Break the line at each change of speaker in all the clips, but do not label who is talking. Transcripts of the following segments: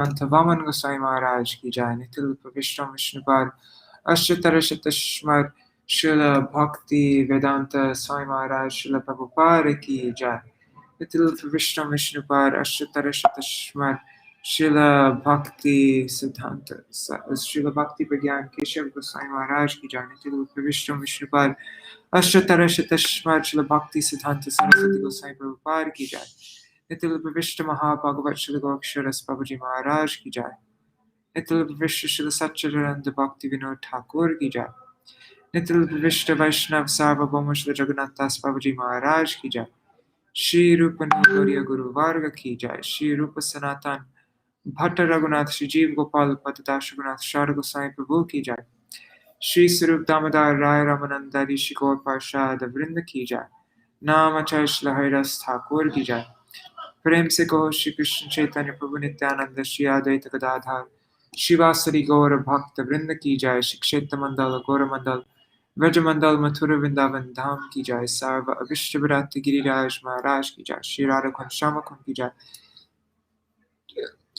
Vaman Goswami Maharaj ki jai, Nitil Vishnu Vishnupad, Ashtatara Shatashmad, Srila Bhakti Vedanta Swami Maharaj, Srila Prabhupada ki jai, Nitil Vishnu Vishnupad, Ashtatara Shatashmad, Srila Bhakti Siddhanta, Srila Bhakti Pragyan Keshav Goswami Maharaj ki jai, Nitil Vishnu Vishnupad, Ashtatara Shatashmad, Srila Bhakti Siddhanta Saraswati Goswami Prabhupada ki jai, Nitil Vishnu Mahabhagavat Srila Goksharas Babaji Maharaj ki jai. Nitil Vishnu Srila Satchidananda Bhakti Vinod Thakur ki jai. Nitil Vishnu Vaishnav Sarvabhauma Srila Jagannath Das Babaji Maharaj ki jai. Shri Rupa Gauriya Guru Varga ki jai. Shri Rupa Sanatan Bhatta Raghunath Shri Jeev Gopal Patadash Raghunath Shara Goswami Prabhu ki jai. Shri Sarup Damodar Rai Ramananda Rishi Gaur Parshad Vrinda ki jai. Namacharya Srila Haridas Thakur ki jai. प्रेम से कहो श्री कृष्ण चैतन्य प्रभु नित्यानंद श्री अद्वैत गदाधर शिवासरी गौर भक्त वृंद की जय। श्री क्षेत्र मंडल गौर मंडल व्रज मंडल मथुरा वृंदावन धाम की जय। सर्व अभिष्ट विराट गिरिराज महाराज की जय। श्री राधा कुंज श्याम कुंज की जय।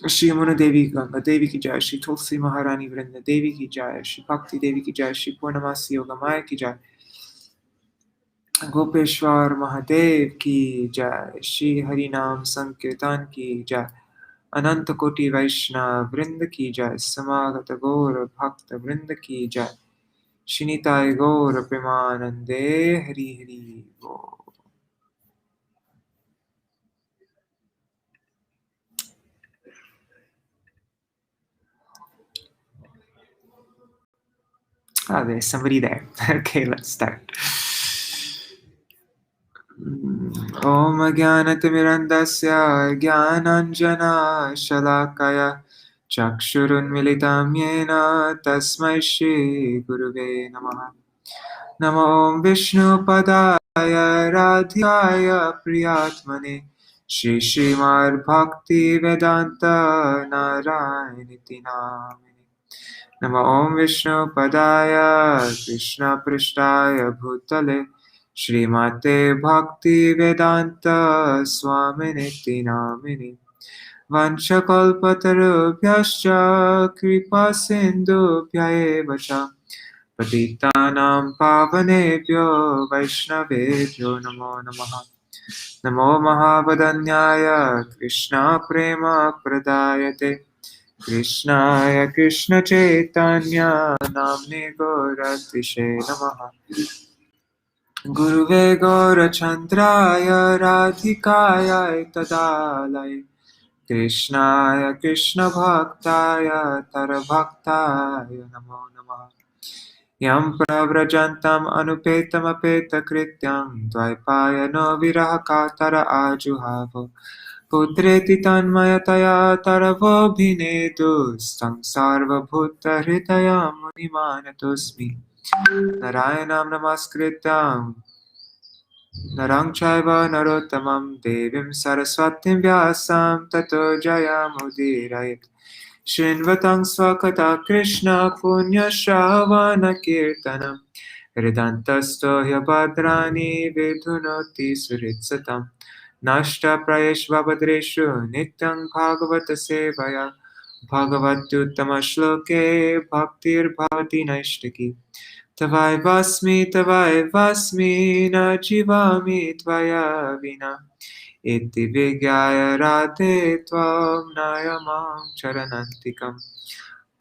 श्री यमुना देवी गंगा देवी की जय। श्री तुलसी महारानी वृंद देवी की जय। श्री भक्ति देवी की जय। श्री पूर्णमासी योगा माया की जय। गोपेश्वर महादेव की जय। श्री हरि नाम संकीर्तन की जय। अनंत कोटि वैष्णव वृंद की जय। समागत गौर भक्त वृंद की जय। श्रीनिताय गौर प्रेमानंदे हरि हरि बोल। Oh, there's somebody there. Okay, let's start. Om Jnanatimirandasya Jnananjana Shalakaya Chakshurunmilitam Yena Tasmai Shri Guruve Namaha. Namo Om Vishnu Padaya Radhyaya Priyatmane Shri Śrīmad Bhakti Vedanta Narayaniti Namine. Namo Om Vishnu Padaya Krishna Prishtaya Bhutale Shrimate Bhakti Vedanta Swaminiti Namine. Vanchakalpatarubhyascha kripa sindhubhya cha Patitanam pavanebhyo vaishnavebhyo namo namaha. Namo mahavadanyaya Krishna prema pradayate Krishnaya Krishna chaitanya namne gauratishe namaha. Guruve gaurachandraya radhikaya tadalaya Krishnaya Krishna bhaktaya tarabhaktaya namo namaha. Yam pravrajantam anupetam apeta krityam dvaipayano virahakatara ajuhavo putreti tanmayataya taravo bhinedu stang sarva bhutta hritaya munimanatosmi narayanam namaskritam narang chaiva narottamam devim saraswatim vyasam tato jayamudirayak Shrinvatang swakata Krishna punya shravana kirtanam Hridantasto hyabadrani vidhunoti suritsatam Nashta prayeshvabhadreshu nityang bhagavata sevaya Bhagavatyuttama shloke bhaktir bhavati naishtaki Tavai vasmi na jivami tvaya vina Iti vigyaya radhe tvam nayamam charanantikam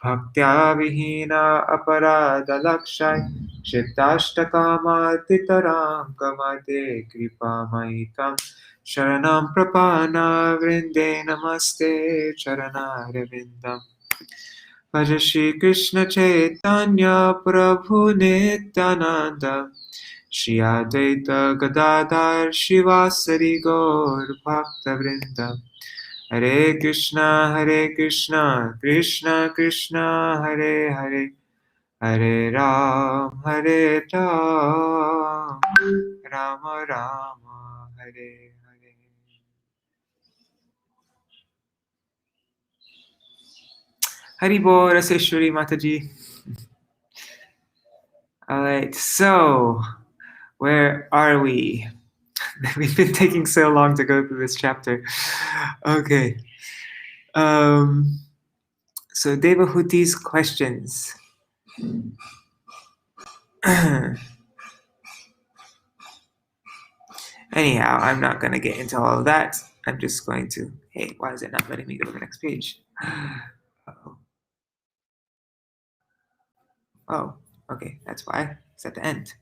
Bhaktya vihina aparada lakshay Shitashtakama titaram kamate kripa maitam Sharanam prapana vrinde namaste charanarvindam Bhaja Shri Krishna Chaitanya Prabhu Nityananda Shri Advaita Gadadhar Shivasari Gaur Bhakta Vrinda Hare Krishna Krishna Krishna Hare Hare Hare Ram Rama Rama Hare Hare. Hari Bol Raseshwari Mataji. Alright, so where are we? We've been taking so long to go through this chapter. Okay. So Devahuti's questions. Anyhow, I'm not going to get into all of that. I'm just going to, hey, why is it not letting me go to the next page? Uh-oh. Oh, okay, that's why. It's at the end.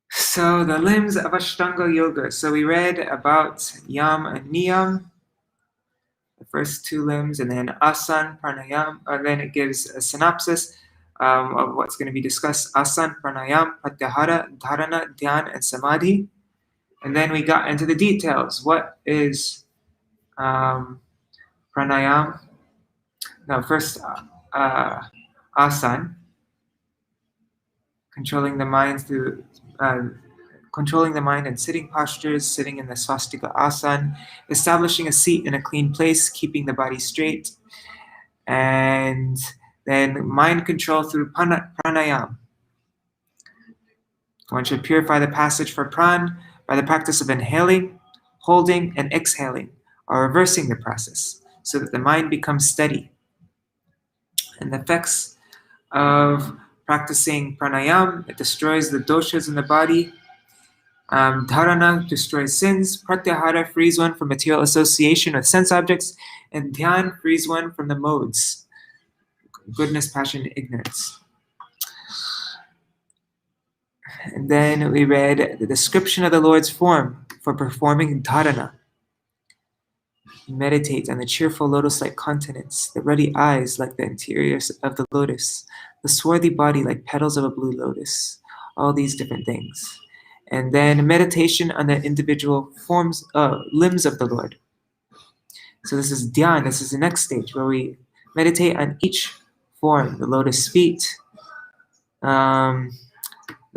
So the limbs of Ashtanga Yoga. So we read about Yam and Niyam, the first two limbs, and then Asan, Pranayam, and then it gives a synopsis of what's going to be discussed. Asan, Pranayam, Pratyahara, Dharana, Dhyan, and Samadhi. And then we got into the details. What is Pranayam? No, first Asan, controlling the mind through controlling the mind in sitting postures, sitting in the swastika asan, establishing a seat in a clean place, keeping the body straight, and then mind control through pranayam. One should purify the passage for pran by the practice of inhaling, holding, and exhaling, or reversing the process, so that the mind becomes steady. And the effects of practicing pranayam, it destroys the doshas in the body. Dharana destroys sins. Pratyahara frees one from material association with sense objects. And dhyan frees one from the modes: goodness, passion, ignorance. And then we read the description of the Lord's form for performing dharana. Meditate on the cheerful lotus-like countenance, the ruddy eyes like the interiors of the lotus, the swarthy body like petals of a blue lotus, all these different things. And then meditation on the individual forms, limbs of the Lord. So this is dhyan, this is the next stage where we meditate on each form, the lotus feet, the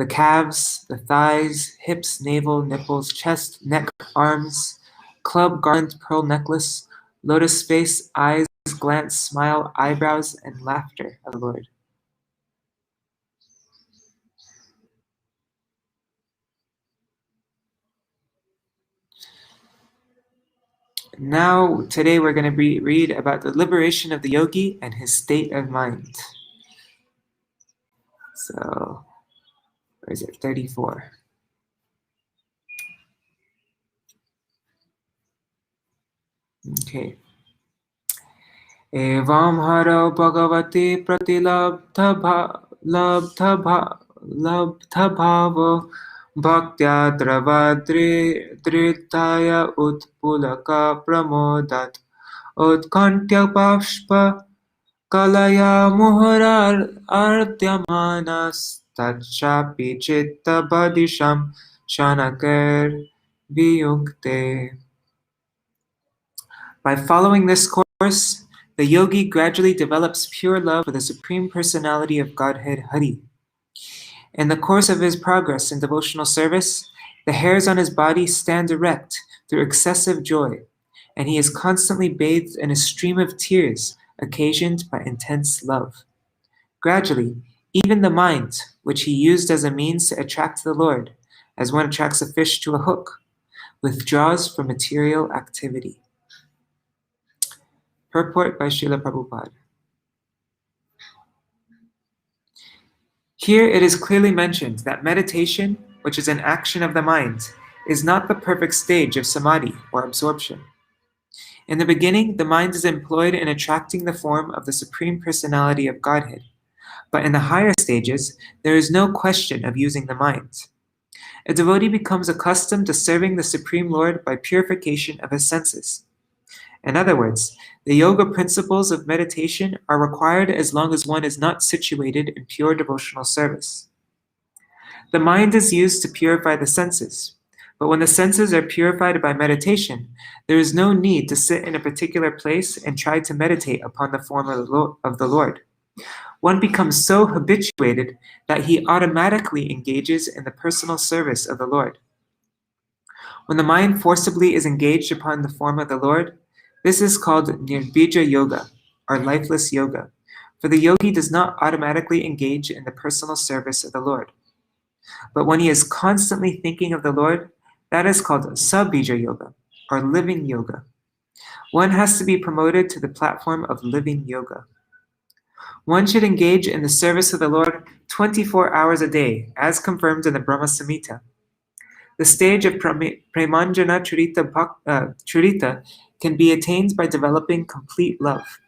calves, the thighs, hips, navel, nipples, chest, neck, arms, club, garland, pearl necklace, lotus face, eyes, glance, smile, eyebrows, and laughter of the Lord. Now, today we're going to read about the liberation of the yogi and his state of mind. So, where is it? 34. Okay. Evam haro bhagavati pratilabdha bhava bhaktya dravadritaya utpulaka pramodat utkantya pashpa kalaya muharar artyamanas tachapi chitta badisham shanakar viyukte. By following this course, the yogi gradually develops pure love for the Supreme Personality of Godhead, Hari. In the course of his progress in devotional service, the hairs on his body stand erect through excessive joy, and he is constantly bathed in a stream of tears occasioned by intense love. Gradually, even the mind, which he used as a means to attract the Lord, as one attracts a fish to a hook, withdraws from material activity. Purport by Srila Prabhupada. Here it is clearly mentioned that meditation, which is an action of the mind, is not the perfect stage of samadhi or absorption. In the beginning, the mind is employed in attracting the form of the Supreme Personality of Godhead, but in the higher stages, there is no question of using the mind. A devotee becomes accustomed to serving the Supreme Lord by purification of his senses. In other words, the yoga principles of meditation are required as long as one is not situated in pure devotional service. The mind is used to purify the senses, but when the senses are purified by meditation, there is no need to sit in a particular place and try to meditate upon the form of the Lord. One becomes so habituated that he automatically engages in the personal service of the Lord. When the mind forcibly is engaged upon the form of the Lord, this is called nirbija yoga, or lifeless yoga, for the yogi does not automatically engage in the personal service of the Lord. But when he is constantly thinking of the Lord, that is called sabija yoga, or living yoga. One has to be promoted to the platform of living yoga. One should engage in the service of the Lord 24 hours a day, as confirmed in the Brahma Samhita. The stage of Premanjana Charita can be attained by developing complete love.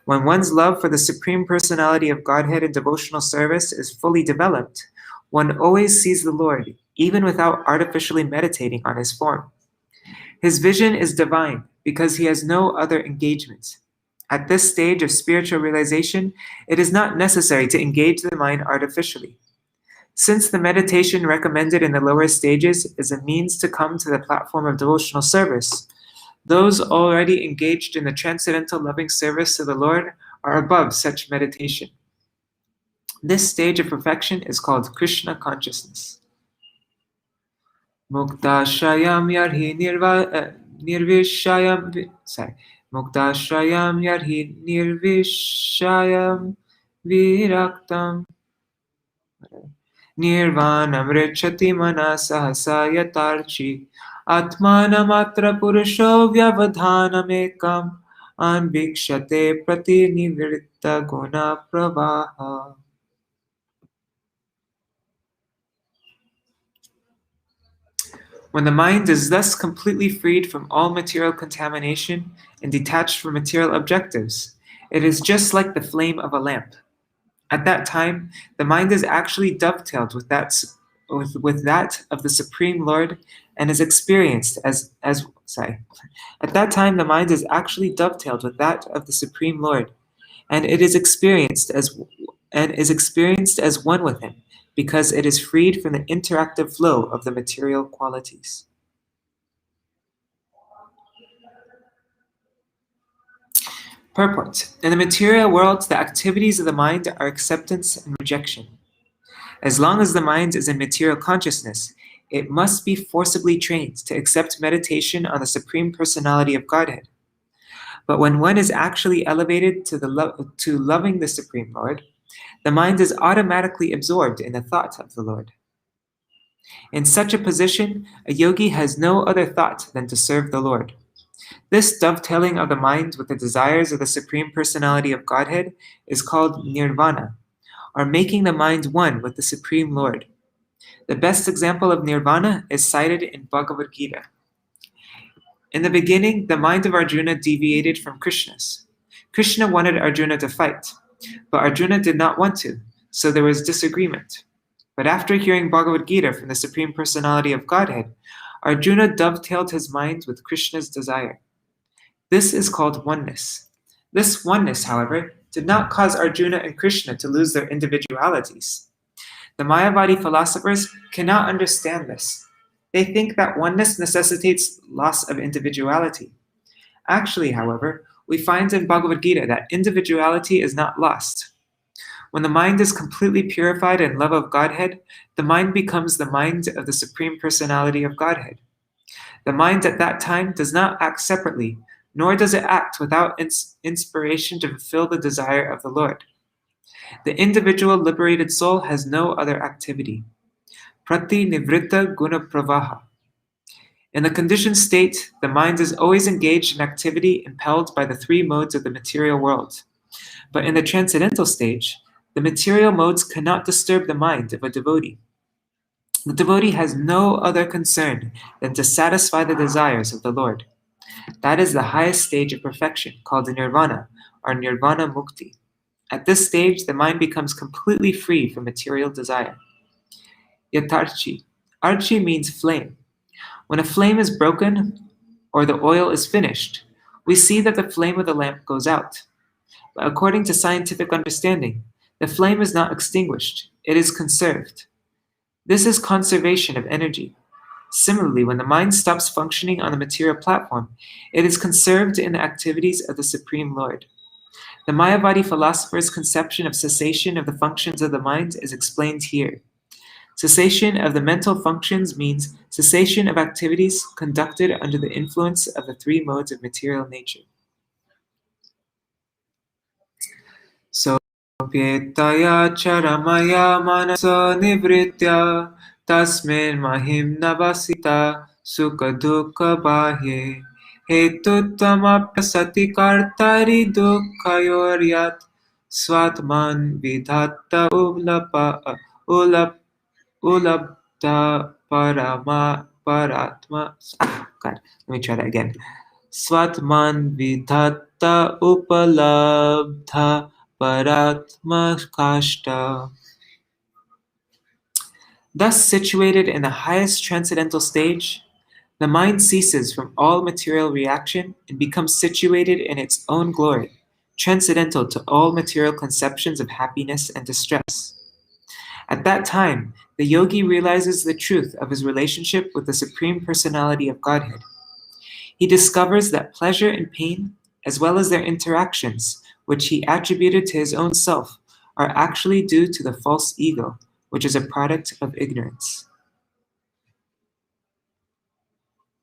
When one's love for the Supreme Personality of Godhead in devotional service is fully developed, one always sees the Lord, even without artificially meditating on his form. His vision is divine because he has no other engagements. At this stage of spiritual realization, it is not necessary to engage the mind artificially. Since the meditation recommended in the lower stages is a means to come to the platform of devotional service, those already engaged in the transcendental loving service of the Lord are above such meditation. This stage of perfection is called Krishna consciousness. Muktashayam yarhi nirvishayam Muktashayam yarhi nirvishayam viraktam Nirvanam rechati manasahasa yatarchi Atmanamatra purusho vyavadhanamekam Anvikshate pratinivritta guna pravaha. When the mind is thus completely freed from all material contamination and detached from material objectives, it is just like the flame of a lamp. At that time, the mind is actually dovetailed with that of the Supreme Lord and is experienced At that time, the mind is actually dovetailed with that of the Supreme Lord, and it is experienced as one with him, because it is freed from the interactive flow of the material qualities. Purport. In the material world, the activities of the mind are acceptance and rejection. As long as the mind is in material consciousness, it must be forcibly trained to accept meditation on the Supreme Personality of Godhead. But when one is actually elevated to loving the Supreme Lord, the mind is automatically absorbed in the thought of the Lord. In such a position, a yogi has no other thought than to serve the Lord. This dovetailing of the mind with the desires of the Supreme Personality of Godhead is called nirvana, or making the mind one with the Supreme Lord. The best example of nirvana is cited in Bhagavad Gita. In the beginning, the mind of Arjuna deviated from Krishna's. Krishna wanted Arjuna to fight, but Arjuna did not want to, so there was disagreement. But after hearing Bhagavad Gita from the Supreme Personality of Godhead, Arjuna dovetailed his mind with Krishna's desire. This is called oneness. This oneness, however, did not cause Arjuna and Krishna to lose their individualities. The Mayavadi philosophers cannot understand this. They think that oneness necessitates loss of individuality. Actually, however, we find in Bhagavad Gita that individuality is not lost. When the mind is completely purified in love of Godhead, the mind becomes the mind of the Supreme Personality of Godhead. The mind at that time does not act separately, nor does it act without inspiration to fulfill the desire of the Lord. The individual liberated soul has no other activity. Prati nivritta guna pravaha. In the conditioned state, the mind is always engaged in activity impelled by the three modes of the material world. But in the transcendental stage, the material modes cannot disturb the mind of a devotee. The devotee has no other concern than to satisfy the desires of the Lord. That is the highest stage of perfection, called nirvana, or nirvana mukti. At this stage, the mind becomes completely free from material desire. Yatarchi. Archi means flame. When a flame is broken, or the oil is finished, we see that the flame of the lamp goes out. But according to scientific understanding, the flame is not extinguished, it is conserved. This is conservation of energy. Similarly, when the mind stops functioning on the material platform, it is conserved in the activities of the Supreme Lord. The Mayavadi philosopher's conception of cessation of the functions of the mind is explained here. Cessation of the mental functions means cessation of activities conducted under the influence of the three modes of material nature. Pyetaya charamaya manasa nivritya tasmin mahim navasita sukha dukha bahye Hetuttamapyasati kartari dukkhayoryat swatman vidhatta ulabdha parama paratma. God, let me try that again. Swatman vidhatta upalabdha paratma kashta. Thus situated in the highest transcendental stage, the mind ceases from all material reaction and becomes situated in its own glory, transcendental to all material conceptions of happiness and distress. At that time, the yogi realizes the truth of his relationship with the Supreme Personality of Godhead. He discovers that pleasure and pain, as well as their interactions, which he attributed to his own self, are actually due to the false ego, which is a product of ignorance.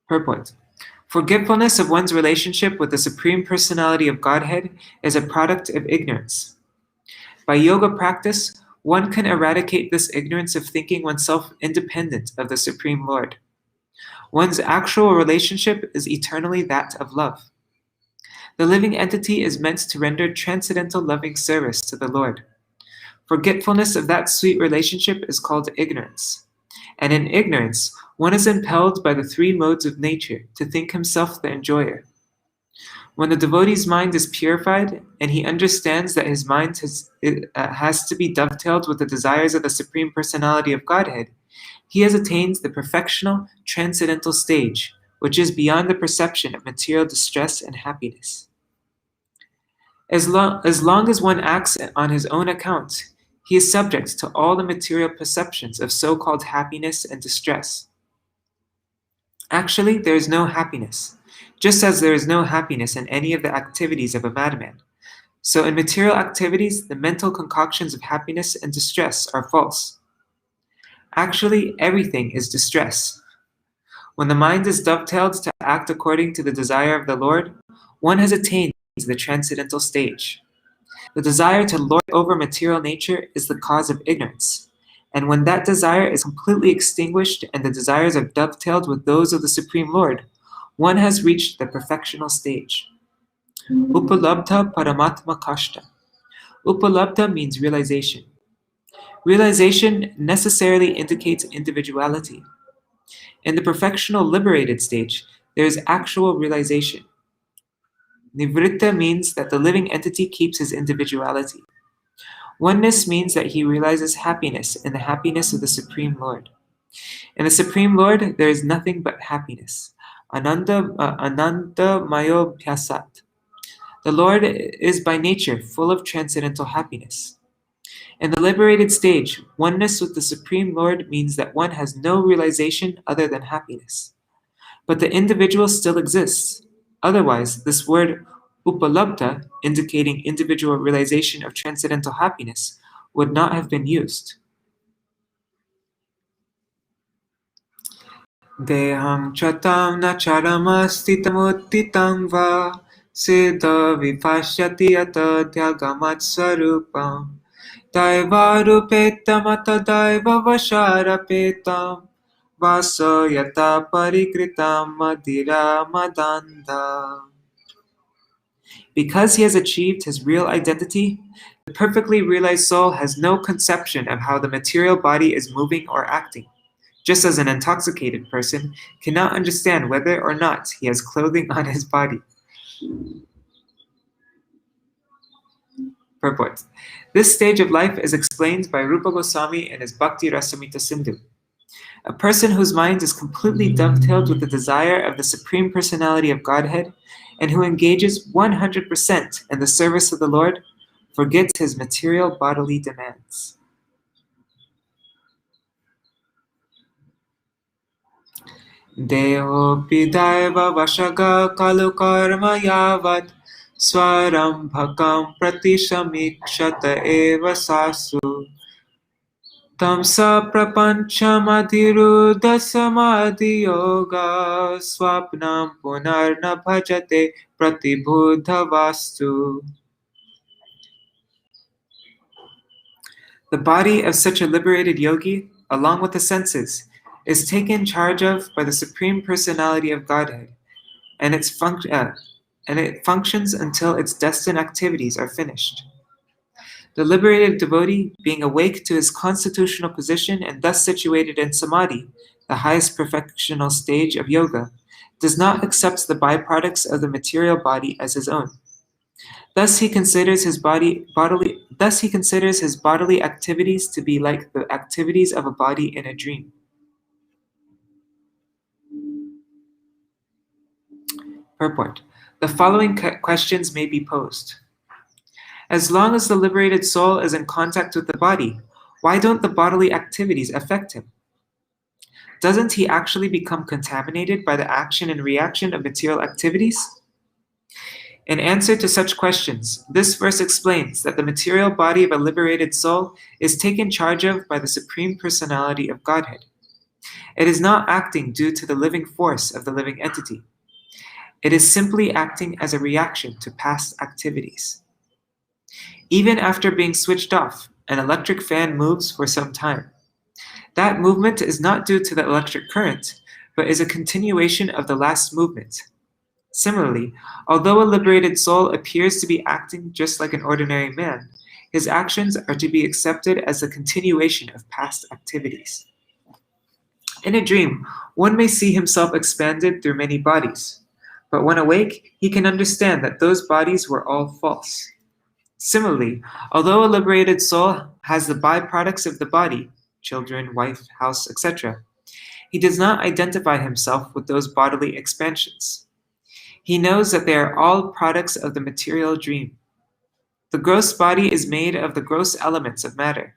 Purport. Forgetfulness of one's relationship with the Supreme Personality of Godhead is a product of ignorance. By yoga practice, one can eradicate this ignorance of thinking oneself independent of the Supreme Lord. One's actual relationship is eternally that of love. The living entity is meant to render transcendental loving service to the Lord. Forgetfulness of that sweet relationship is called ignorance. And in ignorance, one is impelled by the three modes of nature to think himself the enjoyer. When the devotee's mind is purified and he understands that his mind has to be dovetailed with the desires of the Supreme Personality of Godhead, he has attained the perfectional, transcendental stage, which is beyond the perception of material distress and happiness. As long as one acts on his own account, he is subject to all the material perceptions of so-called happiness and distress. Actually, there is no happiness, just as there is no happiness in any of the activities of a madman. So in material activities, the mental concoctions of happiness and distress are false. Actually, everything is distress. When the mind is dovetailed to act according to the desire of the Lord, one has attained the transcendental stage. The desire to lord over material nature is the cause of ignorance. And when that desire is completely extinguished and the desires are dovetailed with those of the Supreme Lord, one has reached the perfectional stage. Upalabdha Paramatma Kashta. Upalabdha means realization. Realization necessarily indicates individuality. In the perfectional liberated stage, there is actual realization. Nivritta means that the living entity keeps his individuality. Oneness means that he realizes happiness in the happiness of the Supreme Lord. In the Supreme Lord, there is nothing but happiness. Ananda Mayo Bhyasat. The Lord is by nature full of transcendental happiness. In the liberated stage, oneness with the Supreme Lord means that one has no realization other than happiness. But the individual still exists. Otherwise, this word upalabdha, indicating individual realization of transcendental happiness, would not have been used. Deham chatam nacharamastitamutthitam va siddha vipashyati yata dhagamat sarupam daivarupetam atadaiva vasharapetam vaso yata parikritam madhira madanda. Because he has achieved his real identity, the perfectly realized soul has no conception of how the material body is moving or acting, just as an intoxicated person cannot understand whether or not he has clothing on his body. Purport. This stage of life is explained by Rupa Goswami in his Bhakti Rasamrita Sindhu. A person whose mind is completely dovetailed with the desire of the Supreme Personality of Godhead and who engages 100% in the service of the Lord forgets his material bodily demands. Deho pidaiva vashaga kalu karma yavat swaram bhakam pratishamikshata eva sasu tam sa prapancham adhiruddha samadhi yoga swapnam punarna bhajate pratibhuddha vastu. The body of such a liberated yogi, along with the senses, is taken charge of by the Supreme Personality of Godhead, and it functions until its destined activities are finished. The liberated devotee, being awake to his constitutional position and thus situated in samadhi, the highest perfectional stage of yoga, does not accept the byproducts of the material body as his own. Thus he considers his bodily activities to be like the activities of a body in a dream. Purport. The following questions may be posed. As long as the liberated soul is in contact with the body, why don't the bodily activities affect him? Doesn't he actually become contaminated by the action and reaction of material activities? In answer to such questions, this verse explains that the material body of a liberated soul is taken charge of by the Supreme Personality of Godhead. It is not acting due to the living force of the living entity. It is simply acting as a reaction to past activities. Even after being switched off, an electric fan moves for some time. That movement is not due to the electric current, but is a continuation of the last movement. Similarly, although a liberated soul appears to be acting just like an ordinary man, his actions are to be accepted as a continuation of past activities. In a dream, one may see himself expanded through many bodies, but when awake, he can understand that those bodies were all false. Similarly, although a liberated soul has the byproducts of the body, children, wife, house, etc., he does not identify himself with those bodily expansions. He knows that they are all products of the material dream. The gross body is made of the gross elements of matter,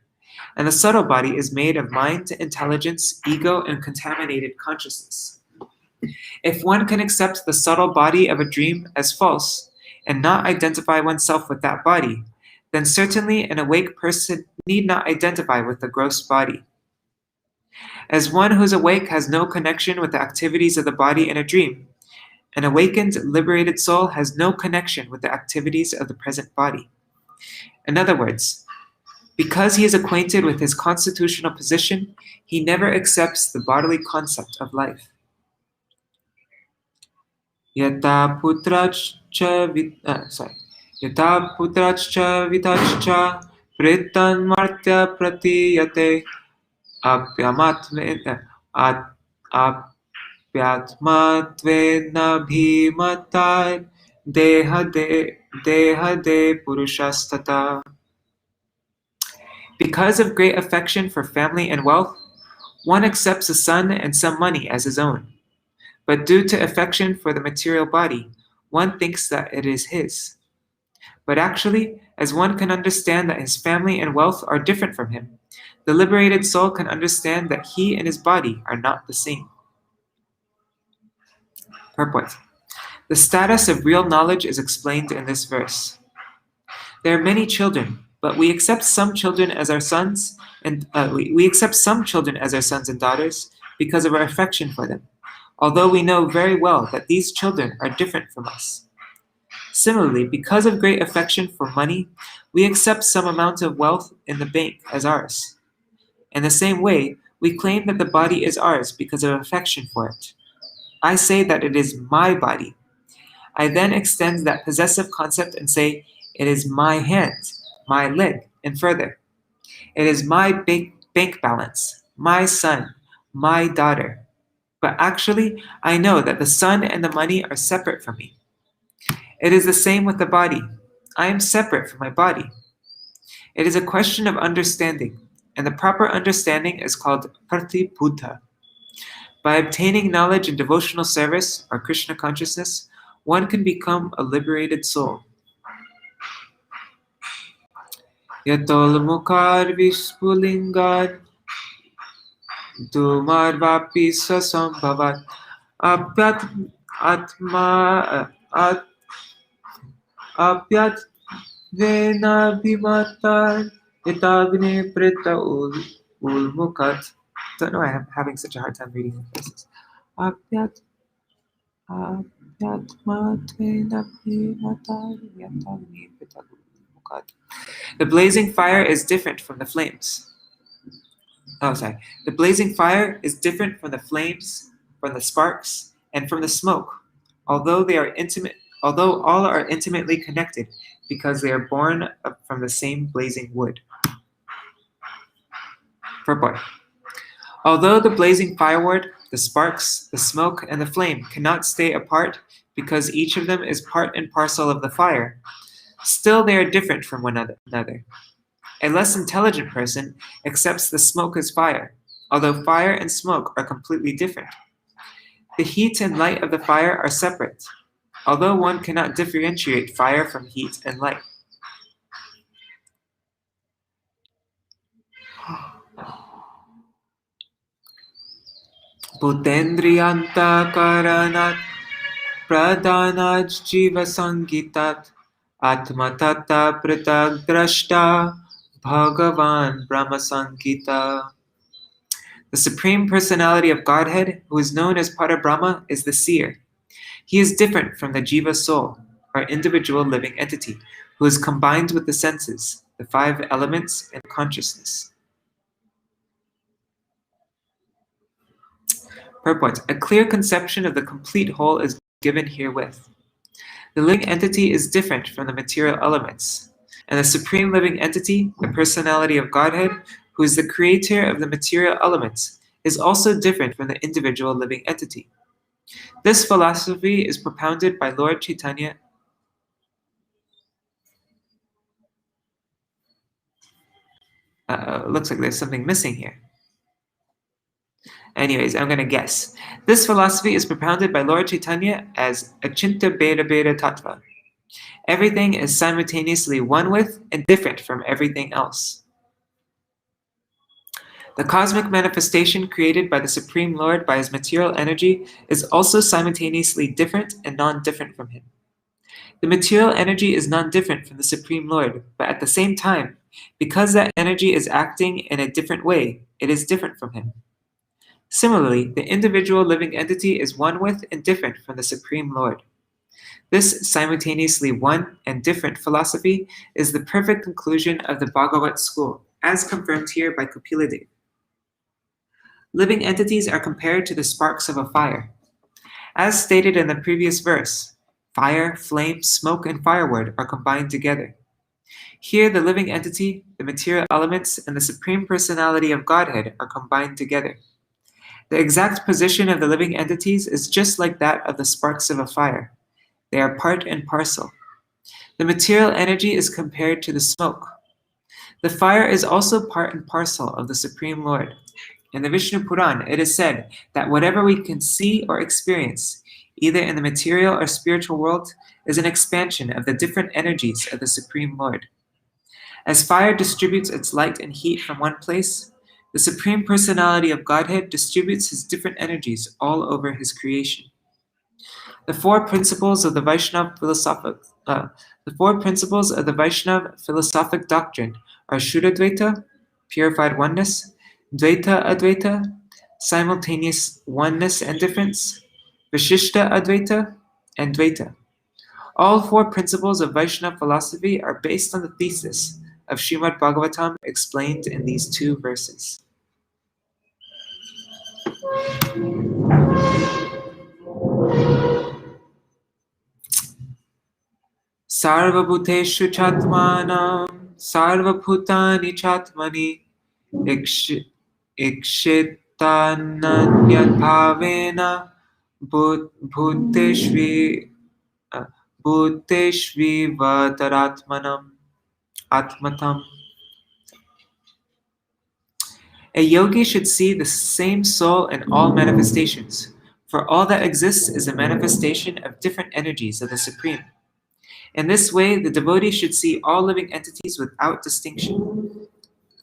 and the subtle body is made of mind, intelligence, ego, and contaminated consciousness. If one can accept the subtle body of a dream as false and not identify oneself with that body, then certainly an awake person need not identify with the gross body. As one who is awake has no connection with the activities of the body in a dream, an awakened, liberated soul has no connection with the activities of the present body. In other words, because he is acquainted with his constitutional position, he never accepts the bodily concept of life. Yata putrachcha vitachcha pritan martya pratiyate apyatmatvena bhimatai dehade purushastata. Because of great affection for family and wealth, one accepts a son and some money as his own. But due to affection for the material body, one thinks that it is his. But actually, as one can understand that his family and wealth are different from him, the liberated soul can understand that he and his body are not the same. Purport. The status of real knowledge is explained in this verse. There are many children, but we accept some children as our sons, and we accept some children as our sons and daughters because of our affection for them, although we know very well that these children are different from us. Similarly, because of great affection for money, we accept some amount of wealth in the bank as ours. In the same way, we claim that the body is ours because of affection for it. I say that it is my body. I then extend that possessive concept and say, it is my hand, my leg, and further. It is my bank balance, my son, my daughter. But actually, I know that the son and the money are separate from me. It is the same with the body. I am separate from my body. It is a question of understanding, and the proper understanding is called pratibuddha. By obtaining knowledge in devotional service or Krishna consciousness, one can become a liberated soul. Yatol mukar vispulingad dumar vapi sasambhavat apyat atma apyat vena bhimatar itagne preta ulmukat. Don't know why I'm having such a hard time reading the verses. Apyat The blazing fire is different from the flames. The blazing fire is different from the flames, from the sparks, and from the smoke. although all are intimately connected because they are born from the same blazing wood. Purport. Although the blazing firewood, the sparks, the smoke, and the flame cannot stay apart because each of them is part and parcel of the fire, still they are different from one another. A less intelligent person accepts the smoke as fire, although fire and smoke are completely different. The heat and light of the fire are separate, although one cannot differentiate fire from heat and light. Bhutendriyanta karanat pradhanaj jiva sangitat atmatata pritag drashta bhagavan brahma sankita. The Supreme Personality of Godhead, who is known as Pada Brahma, is the seer. He is different from the jiva soul, or individual living entity, who is combined with the senses, the five elements, and consciousness. Purport. A clear conception of the complete whole is given herewith. The living entity is different from the material elements, and the Supreme Living Entity, the Personality of Godhead, who is the creator of the material elements, is also different from the individual living entity. This philosophy is propounded by Lord Chaitanya. Looks like there's something missing here. Anyways, I'm going to guess. This philosophy is propounded by Lord Chaitanya as Achinta Beda Beda Tattva. Everything is simultaneously one with and different from everything else. The cosmic manifestation created by the Supreme Lord by his material energy is also simultaneously different and non-different from him. The material energy is non-different from the Supreme Lord, but at the same time, because that energy is acting in a different way, it is different from him. Similarly, the individual living entity is one with and different from the Supreme Lord. This simultaneously one and different philosophy is the perfect conclusion of the Bhagavat school, as confirmed here by Capila. Living entities are compared to the sparks of a fire. As stated in the previous verse, fire, flame, smoke, and firewood are combined together. Here, the living entity, the material elements, and the Supreme Personality of Godhead are combined together. The exact position of the living entities is just like that of the sparks of a fire. They are part and parcel. The material energy is compared to the smoke. The fire is also part and parcel of the Supreme Lord. In the Vishnu Puran, it is said that whatever we can see or experience, either in the material or spiritual world, is an expansion of the different energies of the Supreme Lord. As fire distributes its light and heat from one place, the Supreme Personality of Godhead distributes his different energies all over his creation. The four principles of the Vaishnava philosophic doctrine are Shuddha-dvaita, purified oneness, Dvaita-advaita, simultaneous oneness and difference, Vishishta-advaita, and Dvaita. All four principles of Vaishnava philosophy are based on the thesis of Śrīmad-Bhāgavatam explained in these two verses. Sarvabhuteshu chatmanam, sarvabhutani chatmani, ikshitananyat bhavena, bhuteshvi atmatam. A yogi should see the same soul in all manifestations, for all that exists is a manifestation of different energies of the Supreme. In this way, the devotee should see all living entities without distinction.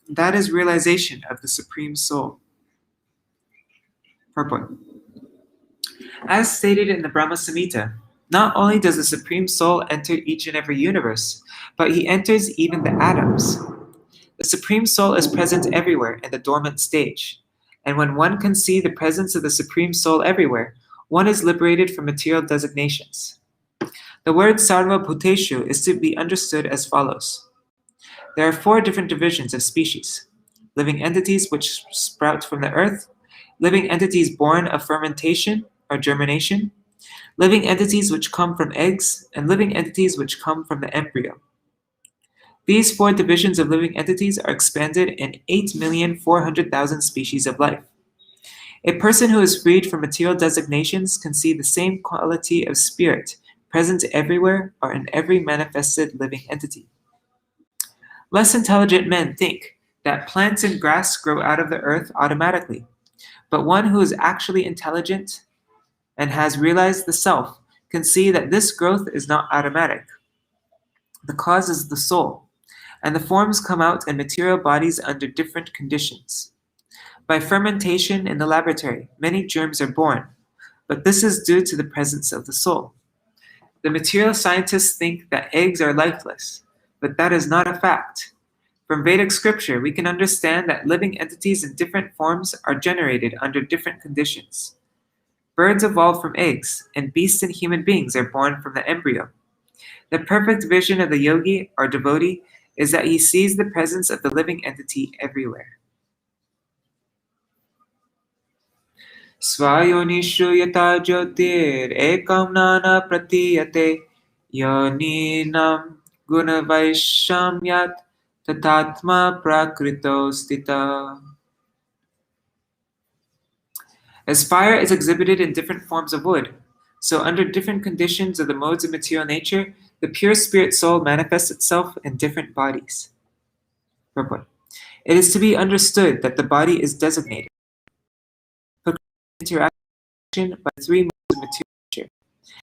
That is realization of the Supreme Soul. Purport. As stated in the Brahma Samhita, not only does the Supreme Soul enter each and every universe, but he enters even the atoms. The Supreme Soul is present everywhere in the dormant stage, and when one can see the presence of the Supreme Soul everywhere, one is liberated from material designations. The word Sarva Bhuteshu is to be understood as follows. There are four different divisions of species: living entities which sprout from the earth, living entities born of fermentation or germination, living entities which come from eggs, and living entities which come from the embryo. These four divisions of living entities are expanded in 8,400,000 species of life. A person who is freed from material designations can see the same quality of spirit present everywhere or in every manifested living entity. Less intelligent men think that plants and grass grow out of the earth automatically, but one who is actually intelligent and has realized the self can see that this growth is not automatic. The cause is the soul, and the forms come out in material bodies under different conditions. By fermentation in the laboratory, many germs are born, but this is due to the presence of the soul. The material scientists think that eggs are lifeless, but that is not a fact. From Vedic scripture, we can understand that living entities in different forms are generated under different conditions. Birds evolve from eggs, and beasts and human beings are born from the embryo. The perfect vision of the yogi or devotee is that he sees the presence of the living entity everywhere. Svayonishu yata jyotir ekam nana pratiyate yoninam gunavaishamyat tatatma prakrito stita. As fire is exhibited in different forms of wood, so under different conditions of the modes of material nature, the pure spirit soul manifests itself in different bodies. Purport. It is to be understood that the body is designated interaction by three modes of material nature.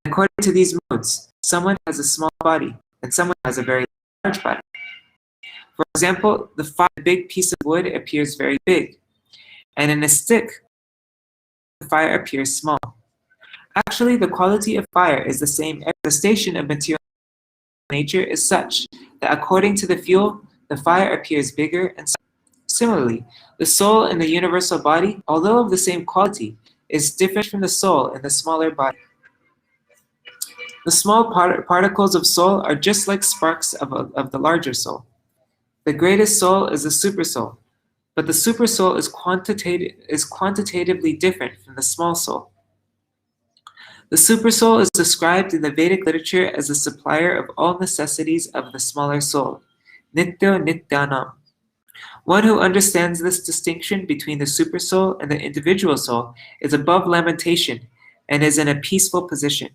According to these modes, someone has a small body and someone has a very large body. For example, the big piece of wood appears very big, and in a stick, the fire appears small. Actually, the quality of fire is the same. The station of material nature is such that according to the fuel, the fire appears bigger and smaller. Similarly, the soul in the universal body, although of the same quality, is different from the soul in the smaller body. The small particles of soul are just like sparks of the larger soul. The greatest soul is the supersoul, but the supersoul is quantitatively different from the small soul. The supersoul is described in the Vedic literature as the supplier of all necessities of the smaller soul, Nitya Nityanam. One who understands this distinction between the supersoul and the individual soul is above lamentation and is in a peaceful position.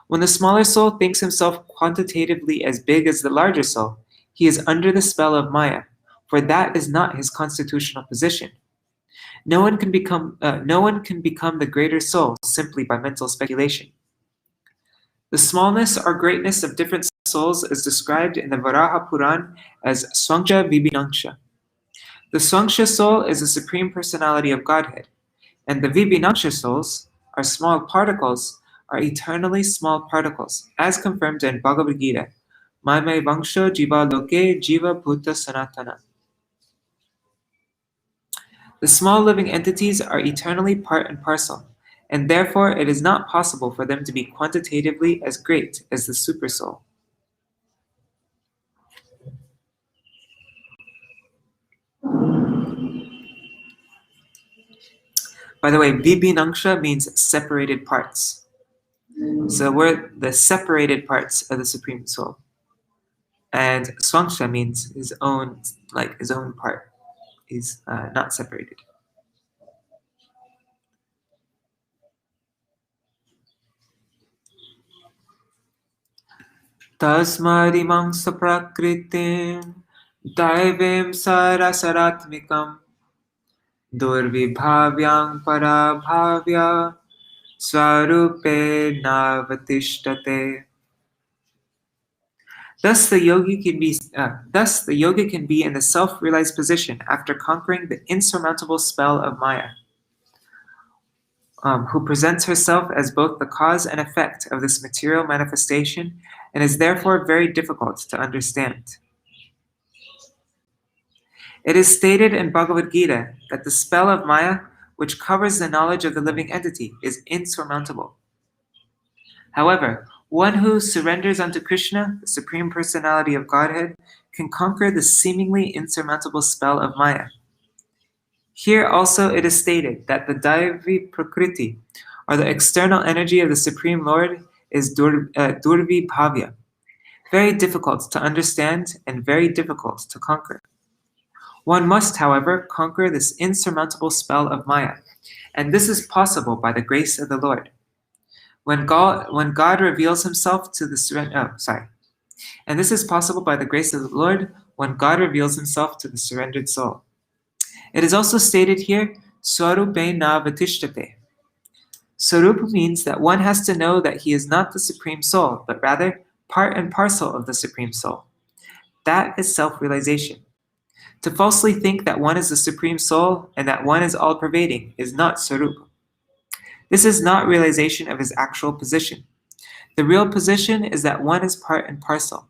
When the smaller soul thinks himself quantitatively as big as the larger soul, he is under the spell of Maya, for that is not his constitutional position. No one can become the greater soul simply by mental speculation. The smallness or greatness of different souls is described in the Varaha Puran as Swangsha Vibhinangsha. The Swangsha soul is the Supreme Personality of Godhead, and the Vibhinangsha souls, are small particles, are eternally small particles, as confirmed in Bhagavad Gita, Maimai Vangsho Jiva Loke Jiva Bhuta Sanatana. The small living entities are eternally part and parcel, and therefore it is not possible for them to be quantitatively as great as the supersoul. By the way, Vibhinangsha means separated parts. So we're the separated parts of the Supreme Soul. And Swangsha means his own part is not separated. Tasmadimang saprakritim daivim sarasaratmikam durvibhavyang parabhavya swarupe navatishtate. Thus the yogi can be in the self-realized position after conquering the insurmountable spell of Maya, who presents herself as both the cause and effect of this material manifestation and is therefore very difficult to understand. It is stated in Bhagavad Gita that the spell of Maya, which covers the knowledge of the living entity, is insurmountable. However, one who surrenders unto Krishna, the Supreme Personality of Godhead, can conquer the seemingly insurmountable spell of Maya. Here also it is stated that the Daivi Prakriti, or the external energy of the Supreme Lord is durvibhavya, very difficult to understand and very difficult to conquer. One must, however, conquer this insurmountable spell of Maya, and this is possible by the grace of the Lord. When God reveals himself to the And this is possible by the grace of the Lord when God reveals himself to the surrendered soul. It is also stated here, Swarupe na vatishtate. Swarupa means that one has to know that he is not the Supreme Soul, but rather part and parcel of the Supreme Soul. That is self-realization. To falsely think that one is the Supreme Soul and that one is all-pervading is not Swarupa. This is not realization of his actual position. The real position is that one is part and parcel.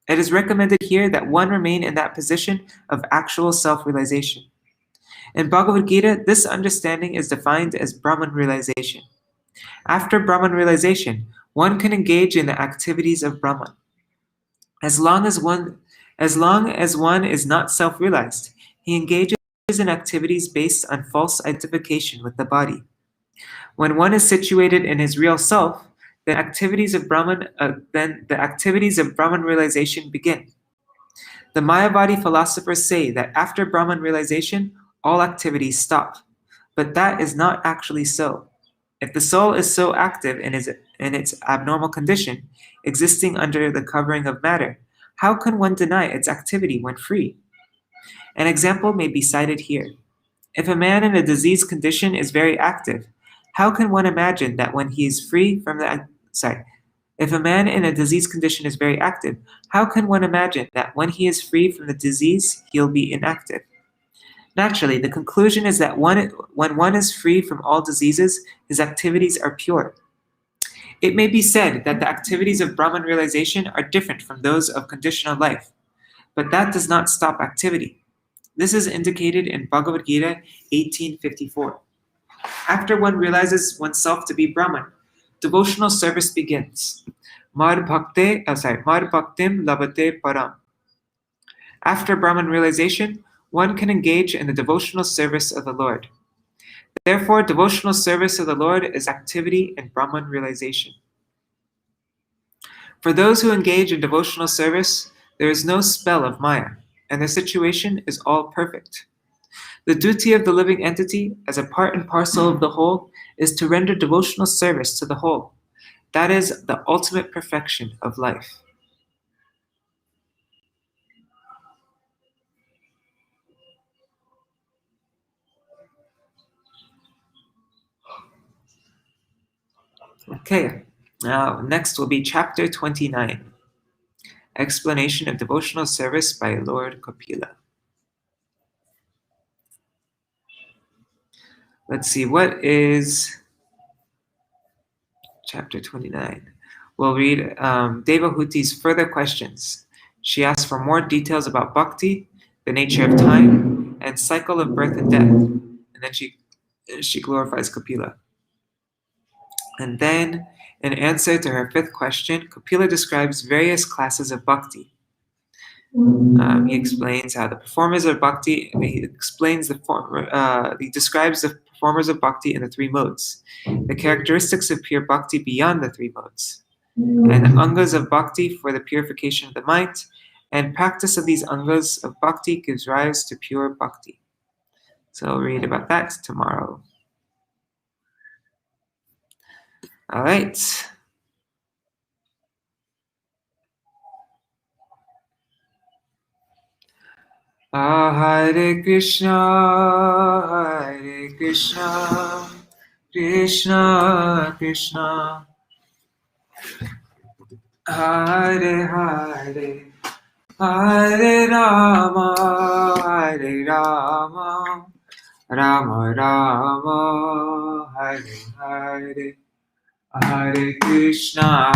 It is recommended here that one remain in that position of actual self-realization. In Bhagavad Gita, this understanding is defined as Brahman Realization. After Brahman Realization, one can engage in the activities of Brahman. As long as one is not self-realized, he engages in activities based on false identification with the body. When one is situated in his real self, then the activities of Brahman realization begin. The Mayavadi philosophers say that after Brahman realization, all activities stop, but that is not actually so. If the soul is so active in its abnormal condition, existing under the covering of matter, how can one deny its activity when free? An example may be cited here. If a man in a diseased condition is very active, how can one imagine that when he is free from If a man in a diseased condition is very active, how can one imagine that when he is free from the disease, he'll be inactive? Naturally, the conclusion is that when one is free from all diseases, his activities are pure. It may be said that the activities of Brahman realization are different from those of conditional life, but that does not stop activity. This is indicated in Bhagavad Gita 18:54. After one realizes oneself to be Brahman, devotional service begins. Mad bhaktim labate param. After Brahman realization, one can engage in the devotional service of the Lord. Therefore, devotional service of the Lord is activity in Brahman realization. For those who engage in devotional service, there is no spell of Maya, and their situation is all perfect. The duty of the living entity, as a part and parcel of the whole, is to render devotional service to the whole. That is the ultimate perfection of life. Okay, now next will be chapter 29, Explanation of Devotional Service by Lord Capila. Let's see, what is chapter 29? We'll read Devahuti's further questions. She asks for more details about bhakti, the nature of time, and cycle of birth and death. And then she glorifies Capila. And then, in answer to her fifth question, Capila describes various classes of bhakti. He explains how the performers of bhakti, he describes the performers of bhakti in the three modes, the characteristics of pure bhakti beyond the three modes, and the angas of bhakti for the purification of the mind, and practice of these angas of bhakti gives rise to pure bhakti. So I'll read about that tomorrow. All right. Hare Krishna, Krishna Krishna, Hare Hare, Hare Rama, Rama Rama, Hare Hare, Hare Krishna,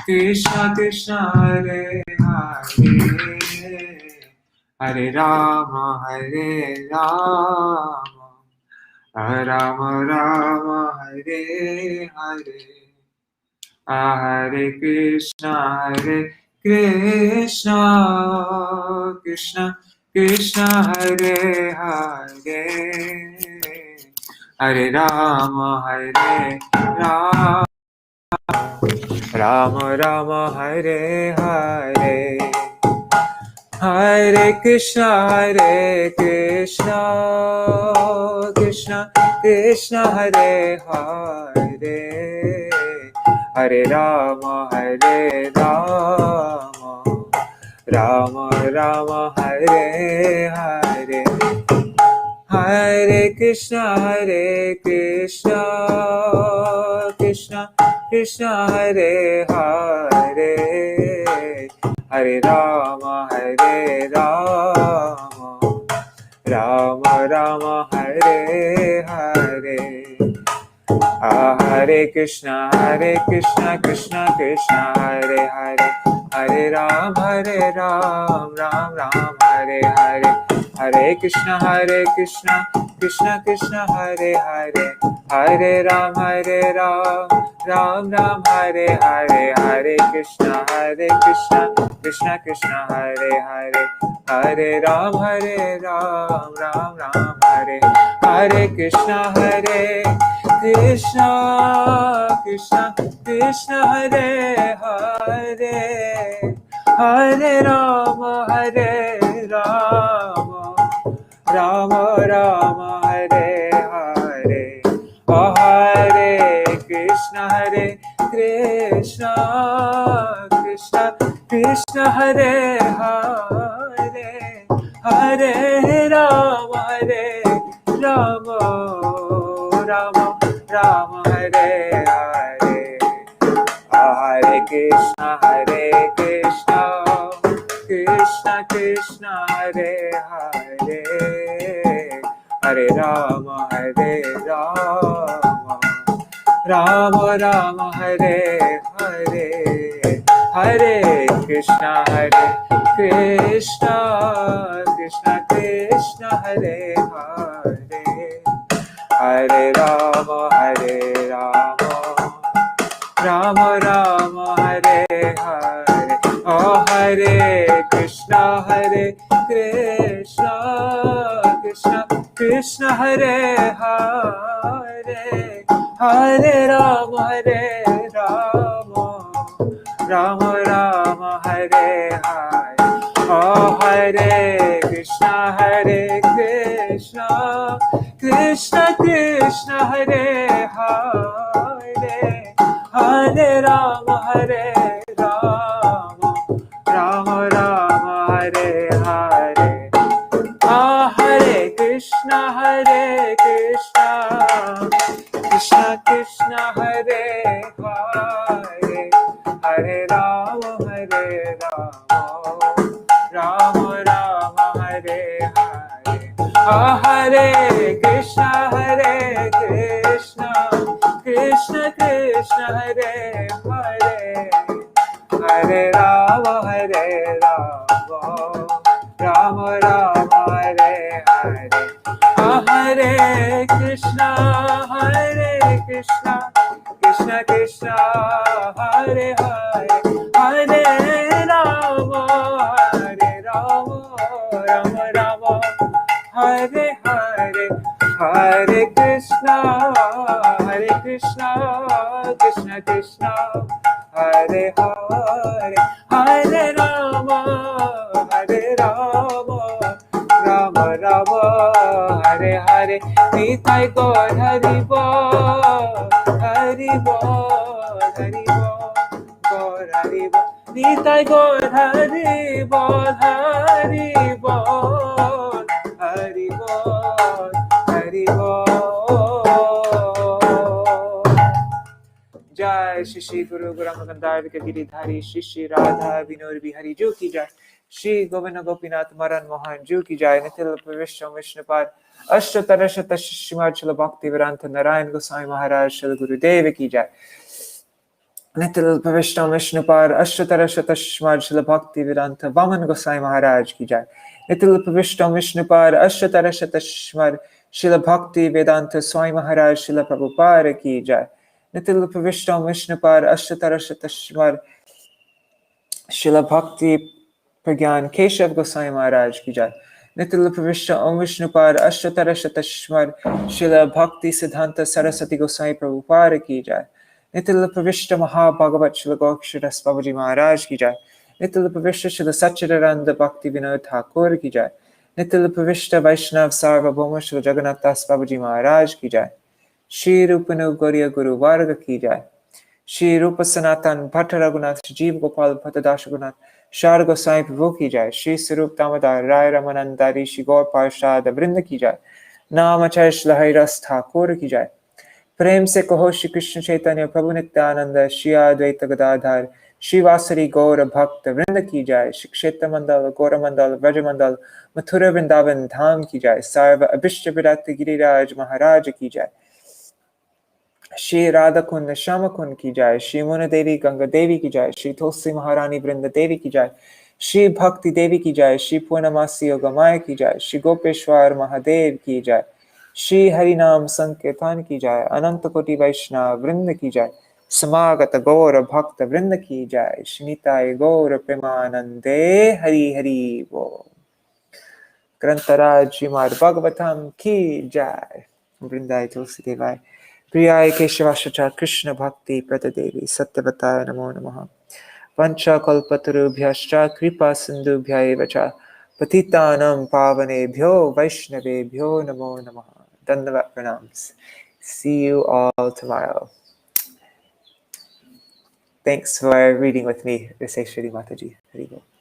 Krishna Krishna, Hare Hare, Hare Rama, Rama Rama, Hare Hare, Hare Krishna, Krishna Krishna, Hare Hare, Hare Rama, Hare Rama, Rama Rama, Hare Hare, Hare Krishna, Krishna Krishna, Hare Hare, Hare Rama, Rama Rama, Hare Hare, Hare Krishna, Krishna Krishna, Hare Hare, Hare Rama, Rama Rama, Hare Hare, Hare Krishna, Krishna Krishna, Hare Hare, Hare Ram, Ram Ram, Hare Hare, Hare Krishna, Krishna Krishna, Hare Hare, Hare Ram, Ram Ram, Hare Hare, Hare Krishna, Krishna Krishna, Hare Hare, Hare Ram, Ram Ram, Hare Krishna, Krishna Krishna, Hare Hare, Hare Rama, Rama Rama, Hare Hare, Hare Krishna, Krishna Krishna, Hare Hare, Hare Rama, Rama Hare Hare, Hare Krishna, Krishna Krishna, Hare Hare, Hare Rama, Rama Rama, Hare Hare, Hare Krishna, Krishna Krishna, Hare Hare, Hare Rama, Rama Rama, Hare Hare, oh Hare Krishna, Krishna Hare Hare, Hare Rama, Rama Rama, Hare Hare, oh Hare Krishna, Krishna Krishna, Hare Hare, Hare Rama, Rama Rama, Hare Hare, Hare Krishna, Krishna Krishna, Hare Hare, Hare Rama, Rama Rama, Hare Hare, Hare Krishna, Krishna Krishna, Hare Hare, Hare Rama, Rama Rama, Hare Hare, Hare Krishna, Krishna Krishna, Hare Hare, Hare Rama, Rama Rama, Hare Hare, Hare Krishna, Krishna Krishna, Hare Hare, Hare Rama, Rama Rama, Hare Hare, Nitai Gaur Hari Bol, Gaur Hari Bol, Nitai Gaur Hari Bol, Hari Bol, Hari Bol. Jai Shri Guru Garamagandhar Giridhari Shri Radha Vinod Bihari Ju ki jai, Shri Govinda Gopinath Maran Mohan Ju ki jai, Nitil Vishnu Vishnupad Ashtatarashata Śrīmad Śrīla Bhaktivedanta Narayan Goswami Maharaj Śrīla Gurudev ki jai, Nitil Vishnu Vishnupad Ashtatarashata Śrīmad Śrīla Bhaktivedanta Vaman Goswami Maharaj ki jai, Nitil Vishnu Vishnupad Ashtatarashata Śrīmad Śrīla Bhaktivedanta Swami Maharaj Śrīla Prabhupada ki jai, Nitil Vishnu Vishnupad Ashtatarashata Śrīmad Śrīla Bhakti Pragyan Keshav Goswami Maharaj ki jai, Nitya Pravishta Om Vishnupad Ashtotara Shatashmar Srila Bhakti Siddhanta Saraswati Goswami Prabhupada ki jai. Nitya Pravishta Mahabhagavat Srila Gokshadas Babaji Maharaj ki jai. Nitya Pravishta Srila Satchidananda Bhakti Vinod Thakur ki jai. Nitya Pravishta Vaishnav Sarvabhauma Srila Jagannath Das Babaji Maharaj ki jai. Shri Rupanu Gauriya Guru Varga ki jai. Shri Rupa Sanatan Bhatta Raghunath Jeev Gopal Bhatta Dashagunath Shar Goswami Prabhu ki jai. Shri Sarup Damodar Rai Ramanandari Shri Gaur Parshad Vrinda ki jai. Namacharya Shri Haridas Thakur ki jai. प्रेम से कहो श्री कृष्ण चैतन्य प्रभु नित्यानंद श्री अद्वैत गदाधर श्री वासरी गौर भक्त वृंद की जाय. श्री क्षेत्र मंडल गौर मंडल ब्रज मंडल मथुरा वृंदावन धाम की जाय. सर्व अभिष्ट विरक्त गिरिराज महाराज की जाय. श्री राधा कुंड श्याम कुंड की जाय. श्री मुन देवी गंगा देवी की जाय. श्री तुलसी महारानी वृंद देवी की जाय. श्री भक्ति देवी की जाय. श्री पूर्णमासी योगमाया की जाय. श्री गोपेश्वर महादेव की जाय. श्री हरिनाम संकीर्तन की जाय. अनंत कोटि वैष्णव वृंद की जाय. समागत गौर भक्त वृंद की जाय. श्रीनिताय गौर प्रेमानंदे हरि हरि बोल. ग्रंथराज श्रीमद्-भागवतम की जाय. वृंदाय तुलसी देवाय प्रियाय केशवाश्च कृष्ण भक्ति प्रददेवी सत्यवताय नमो नमः. वंशकल्पतरुभ्यश्च कृपा सिन्धुभ्यैव च पतितानां पावनेभ्यो वैष्णवेभ्यो नमो नमः. Dandavat pranams. See you all tomorrow. Thanks for reading with me. This is Shri Mataji. Hari Bol.